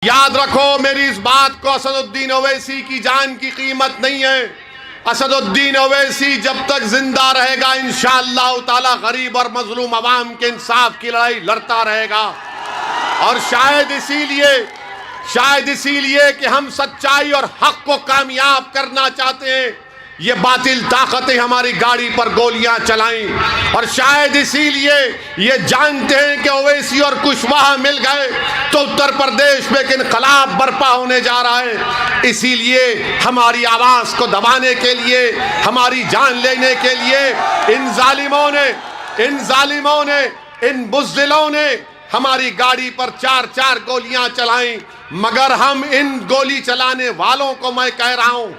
याद रखो मेरी इस बात को, असदुद्दीन ओवैसी की जान की कीमत नहीं है। असदुद्दीन ओवैसी जब तक जिंदा रहेगा इंशाअल्लाह ताला गरीब और मजलूम अवाम के इंसाफ की लड़ाई लड़ता रहेगा। और शायद इसीलिए कि हम सच्चाई और हक को कामयाब करना चाहते हैं, ये बातिल ताकतें हमारी गाड़ी पर गोलियां चलाएं। और शायद इसीलिए ये जानते हैं कि ओवैसी और कुशवाहा मिल गए तो उत्तर प्रदेश में एक इनकलाब बर्पा होने जा रहा है। इसीलिए हमारी आवाज़ को दबाने के लिए, हमारी जान लेने के लिए इन जालिमों ने इन बुज़दिलों ने हमारी गाड़ी पर 4-4 गोलियां चलाई। मगर हम इन गोली चलाने वालों को मैं कह रहा हूं,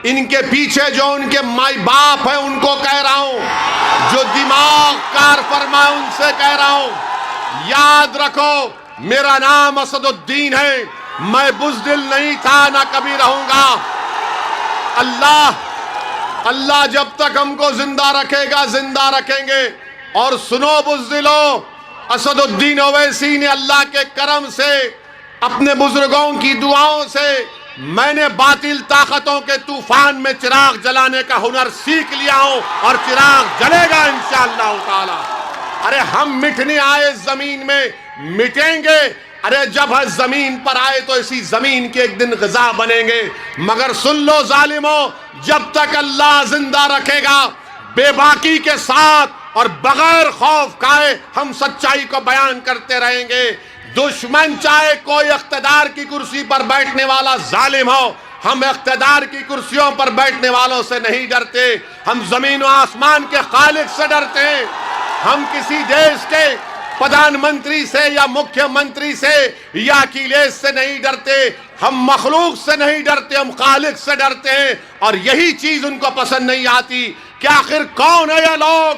इनके पीछे जो उनके माई बाप है उनको कह रहा हूं, जो दिमाग कार फरमाए उनसे कह रहा हूं, याद रखो मेरा नाम असदुद्दीन है, मैं बुज़दिल नहीं था ना कभी रहूंगा। अल्लाह जब तक हमको जिंदा रखेगा जिंदा रखेंगे। और सुनो बुज़दिलों, असदुद्दीन ओवैसी ने अल्लाह के करम से, अपने बुजुर्गों की दुआओं से, मैंने बातिल ताकतों के तूफान में चिराग जलाने का हुनर सीख लिया हूं और चिराग जलेगा इंशाअल्लाह ताला। अरे हम मिटने आए जमीन में, मिटेंगे। अरे जब हम जमीन पर आए तो इसी जमीन के एक दिन ग़िज़ा बनेंगे। मगर सुन लो जालिमों, जब तक अल्लाह जिंदा रखेगा बेबाकी के साथ और बगैर खौफ खाए हम सच्चाई को बयान करते रहेंगे। दुश्मन चाहे कोई इख्तिदार की कुर्सी पर बैठने वाला जालिम हो, हम इख्तिदार की कुर्सियों पर बैठने वालों से नहीं डरते, हम जमीन और आसमान के खालिक से डरते हैं। हम किसी देश के प्रधानमंत्री से या मुख्यमंत्री से या अखिलेश से नहीं डरते, हम मखलूक से नहीं डरते, हम खालिक से डरते हैं। और यही चीज उनको पसंद नहीं आती कि आखिर कौन है ये लोग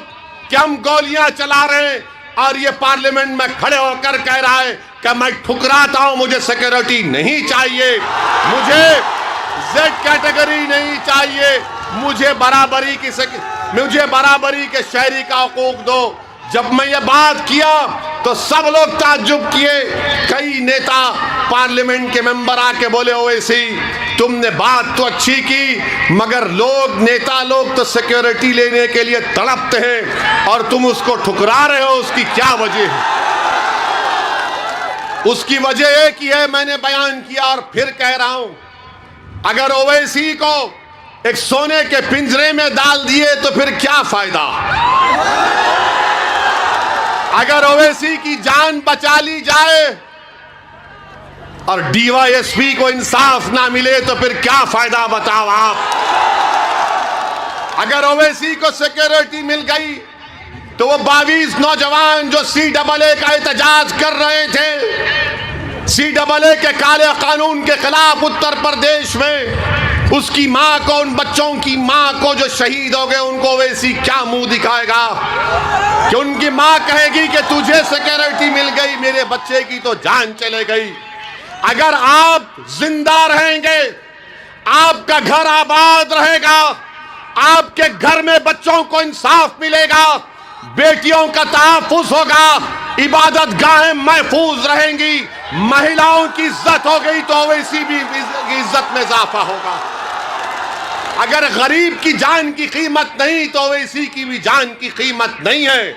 कि हम गोलियां चला रहे हैं और ये पार्लियामेंट में खड़े होकर कह रहा है कि मैं ठुकराता हूं, मुझे सिक्योरिटी नहीं चाहिए, मुझे जेड कैटेगरी नहीं चाहिए, मुझे बराबरी के शहरी का हकूक दो। जब मैं ये बात किया तो सब लोग ताज्जुब किए। कई नेता पार्लियामेंट के मेंबर आके बोले, ओवैसी तुमने बात तो अच्छी की, मगर नेता लोग तो सिक्योरिटी लेने के लिए तड़पते हैं और तुम उसको ठुकरा रहे हो, उसकी क्या वजह है? उसकी वजह एक ही है, मैंने बयान किया और फिर कह रहा हूं, अगर ओवैसी को एक सोने के पिंजरे में डाल दिए तो फिर क्या फायदा? अगर ओवैसी की जान बचा ली जाए और डीवाईएसपी को इंसाफ ना मिले तो फिर क्या फायदा बताओ आप? अगर ओवैसी को सिक्योरिटी मिल गई तो वो 22 नौजवान जो CAA का एहतजाज कर रहे थे, CAA के काले कानून के खिलाफ उत्तर प्रदेश में, उसकी मां को, उन बच्चों की मां को जो शहीद हो गए, उनको ओवैसी क्या मुंह दिखाएगा? कि उनकी मां कहेगी कि तुझे सिक्योरिटी मिल गई, मेरे बच्चे की तो जान चले गई। अगर आप जिंदा रहेंगे, आपका घर आबाद रहेगा, आपके घर में बच्चों को इंसाफ मिलेगा, बेटियों का तहफ्फुज़ होगा, इबादत गाहें महफूज रहेंगी, महिलाओं की इज्जत हो गई तो ओवैसी भी इज्जत में इजाफा होगा। अगर गरीब की जान की कीमत नहीं तो ओवैसी की भी जान की कीमत नहीं है।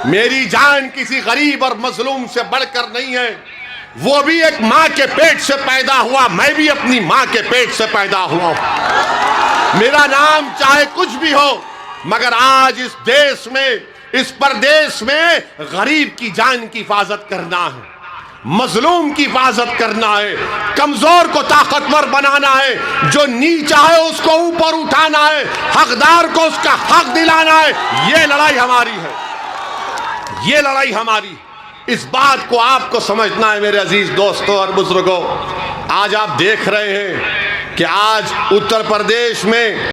मेरी जान किसी गरीब और मजलूम से बढ़कर नहीं है। वो भी एक मां के पेट से पैदा हुआ, मैं भी अपनी मां के पेट से पैदा हुआ। मेरा नाम चाहे कुछ भी हो, मगर आज इस देश में, इस प्रदेश में गरीब की जान की हिफाजत करना है, मजलूम की हिफाजत करना है, कमजोर को ताकतवर बनाना है, जो नीचा है उसको ऊपर उठाना है, हकदार को उसका हक दिलाना है। ये लड़ाई हमारी है, ये लड़ाई हमारी। इस बात को आपको समझना है मेरे अजीज दोस्तों और बुजुर्गों। आज आप देख रहे हैं कि आज उत्तर प्रदेश में